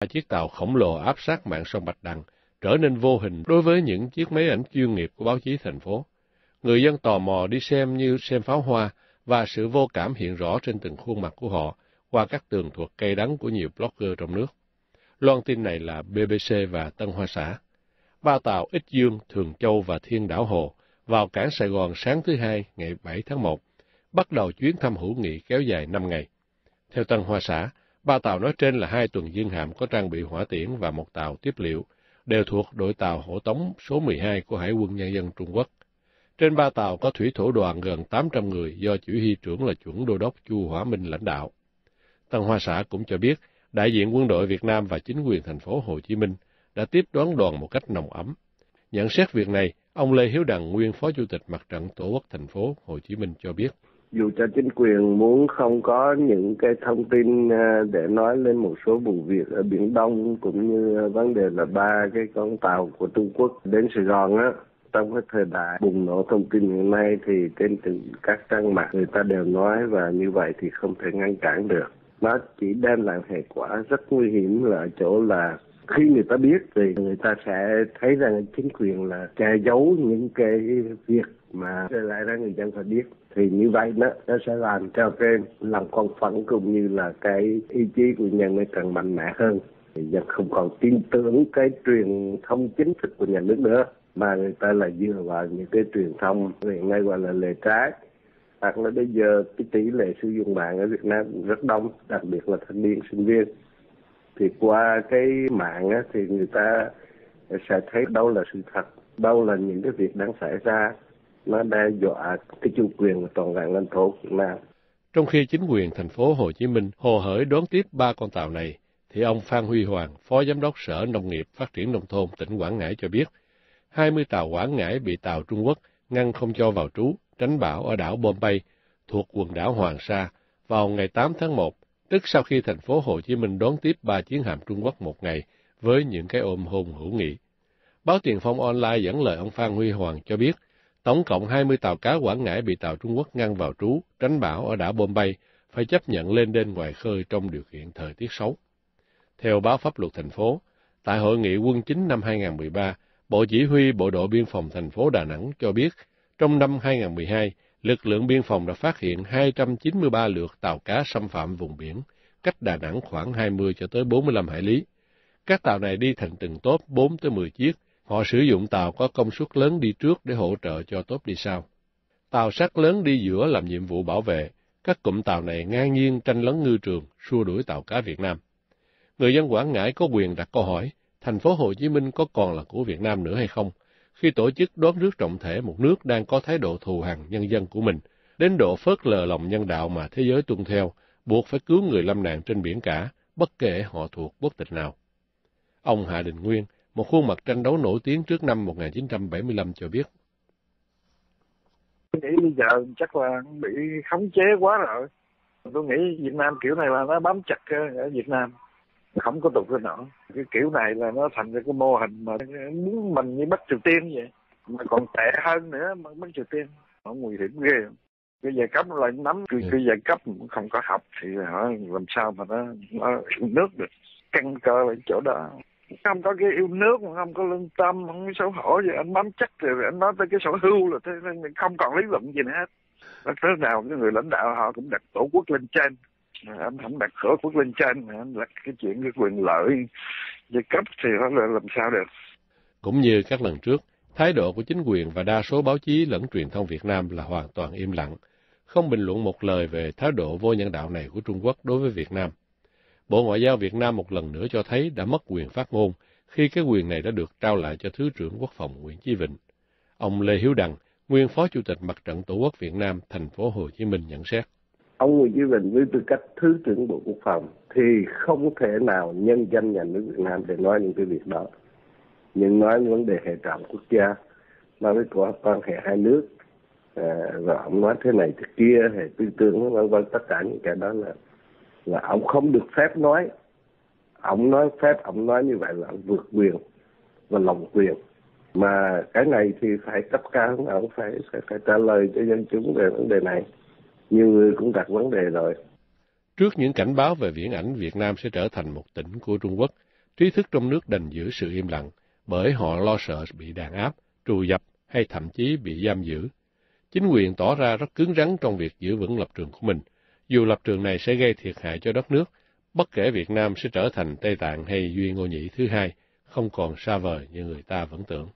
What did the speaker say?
chiếc tàu khổng lồ áp sát mạn sông Bạch Đằng trở nên vô hình đối với những chiếc máy ảnh chuyên nghiệp của báo chí thành phố. Người dân tò mò đi xem như xem pháo hoa, và sự vô cảm hiện rõ trên từng khuôn mặt của họ qua các tường thuật cay đắng của nhiều blogger trong nước. Loan tin này là BBC và Tân Hoa Xã. Ba tàu Ích Dương, Thường Châu và Thiên Đảo Hồ vào cảng Sài Gòn sáng thứ Hai ngày 7 tháng 1, bắt đầu chuyến thăm hữu nghị kéo dài 5 ngày. Theo Tân Hoa Xã, ba tàu nói trên là 2 tuần dương hạm có trang bị hỏa tiễn và một tàu tiếp liệu, đều thuộc đội tàu hộ tống số 12 của Hải quân Nhân dân Trung Quốc. Trên ba tàu có thủy thủ đoàn gần 800 người do chỉ huy trưởng là chuẩn đô đốc Chu Hỏa Minh lãnh đạo. Tân Hoa Xã cũng cho biết, đại diện quân đội Việt Nam và chính quyền thành phố Hồ Chí Minh đã tiếp đón đoàn một cách nồng ấm. Nhận xét việc này, ông Lê Hiếu Đằng, nguyên Phó Chủ tịch Mặt trận Tổ quốc thành phố Hồ Chí Minh cho biết. Dù cho chính quyền muốn không có những cái thông tin để nói lên một số vụ việc ở Biển Đông, cũng như vấn đề là 3 cái con tàu của Trung Quốc đến Sài Gòn á, trong cái thời đại bùng nổ thông tin hiện nay thì trên các trang mạng người ta đều nói, và như vậy thì không thể ngăn cản được. Nó chỉ đem lại hệ quả rất nguy hiểm là ở chỗ là khi người ta biết thì người ta sẽ thấy rằng chính quyền là che giấu những cái việc mà lại ra người dân phải biết. Thì như vậy nó sẽ làm cho cái lòng con phẫn cũng như là cái ý chí của nhân nó càng mạnh mẽ hơn. Dân không còn tin tưởng cái truyền thông chính thức của nhà nước nữa, mà người ta là dựa vào những cái truyền thông hiện nay gọi là lề trái. Hoặc là bây giờ cái tỷ lệ sử dụng mạng ở Việt Nam rất đông, đặc biệt là thanh niên sinh viên. Thì qua cái mạng á, thì người ta sẽ thấy đâu là sự thật, đâu là những cái việc đang xảy ra, nó đe dọa cái chủ quyền và toàn vẹn lãnh thổ Việt Nam. Trong khi chính quyền thành phố Hồ Chí Minh hồ hởi đón tiếp 3 con tàu này, thì ông Phan Huy Hoàng, Phó Giám đốc Sở Nông nghiệp Phát triển Nông thôn tỉnh Quảng Ngãi cho biết, 20 tàu Quảng Ngãi bị tàu Trung Quốc ngăn không cho vào trú, tránh bão ở đảo Bombay, thuộc quần đảo Hoàng Sa, vào ngày 8 tháng 1, tức sau khi thành phố Hồ Chí Minh đón tiếp 3 chiến hạm Trung Quốc một ngày với những cái ôm hôn hữu nghị. Báo Tiền Phong Online dẫn lời ông Phan Huy Hoàng cho biết, tổng cộng 20 tàu cá Quảng Ngãi bị tàu Trung Quốc ngăn vào trú, tránh bão ở đảo Bombay, phải chấp nhận lên đên ngoài khơi trong điều kiện thời tiết xấu. Theo báo Pháp luật thành phố, tại Hội nghị quân chính năm 2013, Bộ Chỉ huy Bộ đội Biên phòng thành phố Đà Nẵng cho biết, trong năm 2012, lực lượng biên phòng đã phát hiện 293 lượt tàu cá xâm phạm vùng biển, cách Đà Nẵng khoảng 20 cho tới 45 hải lý. Các tàu này đi thành từng tốp 4 tới 10 chiếc. Họ sử dụng tàu có công suất lớn đi trước để hỗ trợ cho tốp đi sau. Tàu sắt lớn đi giữa làm nhiệm vụ bảo vệ. Các cụm tàu này ngang nhiên tranh lấn ngư trường, xua đuổi tàu cá Việt Nam. Người dân Quảng Ngãi có quyền đặt câu hỏi, thành phố Hồ Chí Minh có còn là của Việt Nam nữa hay không, khi tổ chức đón rước trọng thể một nước đang có thái độ thù hằn nhân dân của mình, đến độ phớt lờ lòng nhân đạo mà thế giới tuân theo, buộc phải cứu người lâm nạn trên biển cả, bất kể họ thuộc quốc tịch nào. Ông Hạ Đình Nguyên, một khuôn mặt tranh đấu nổi tiếng trước năm 1975 cho biết. Tôi nghĩ bây giờ chắc là bị khống chế quá rồi. Tôi nghĩ Việt Nam kiểu này là nó bám chặt ở Việt Nam, không có tục lên nữa. Cái kiểu này là nó thành ra cái mô hình mà muốn mình như Bắc Triều Tiên vậy, mà còn tệ hơn nữa mà Bắc Triều Tiên. Nó nguy hiểm ghê. Cái giai cấp nó lại nắm, cái giai cấp cũng không có học thì họ làm sao mà nó yêu nước được. Căn cơ ở chỗ đó. Không có cái yêu nước, không có lương tâm, không có xấu hổ gì, anh bám chắc rồi anh nói tới cái sở hữu là thế nên không còn lý luận gì nữa hết. Thế nào cái người lãnh đạo họ cũng đặt tổ quốc lên trên, anh không đặt tổ quốc lên trên, anh đặt cái chuyện cái quyền lợi giai cấp thì nó là làm sao được. Cũng như các lần trước, thái độ của chính quyền và đa số báo chí lẫn truyền thông Việt Nam là hoàn toàn im lặng, không bình luận một lời về thái độ vô nhân đạo này của Trung Quốc đối với Việt Nam. Bộ Ngoại giao Việt Nam một lần nữa cho thấy đã mất quyền phát ngôn khi cái quyền này đã được trao lại cho Thứ trưởng Quốc phòng Nguyễn Chí Vịnh. Ông Lê Hiếu Đằng, nguyên Phó Chủ tịch Mặt trận Tổ quốc Việt Nam, thành phố Hồ Chí Minh nhận xét. Ông Nguyễn Chí Vịnh với tư cách Thứ trưởng Bộ Quốc phòng thì không thể nào nhân danh nhà nước Việt Nam để nói những cái việc đó. Nhưng nói vấn đề hệ trọng quốc gia, nói với quan hệ hai nước, và ông nói thế này thế kia, hệ tư tưởng, vân vân, tất cả những cái đó là ông không được phép nói. Ông nói như vậy là ông vượt quyền và lòng quyền. Mà cái này thì phải cấp cao, ông phải trả lời cho dân chúng về vấn đề này. Nhiều người cũng đặt vấn đề rồi. Trước những cảnh báo về viễn ảnh Việt Nam sẽ trở thành một tỉnh của Trung Quốc, Trí thức trong nước đành giữ sự im lặng, bởi họ lo sợ bị đàn áp, trù dập hay thậm chí bị giam giữ. Chính quyền tỏ ra rất cứng rắn trong việc giữ vững lập trường của mình, dù lập trường này sẽ gây thiệt hại cho đất nước, bất kể Việt Nam sẽ trở thành Tây Tạng hay Duy Ngô Nhĩ thứ hai, không còn xa vời như người ta vẫn tưởng.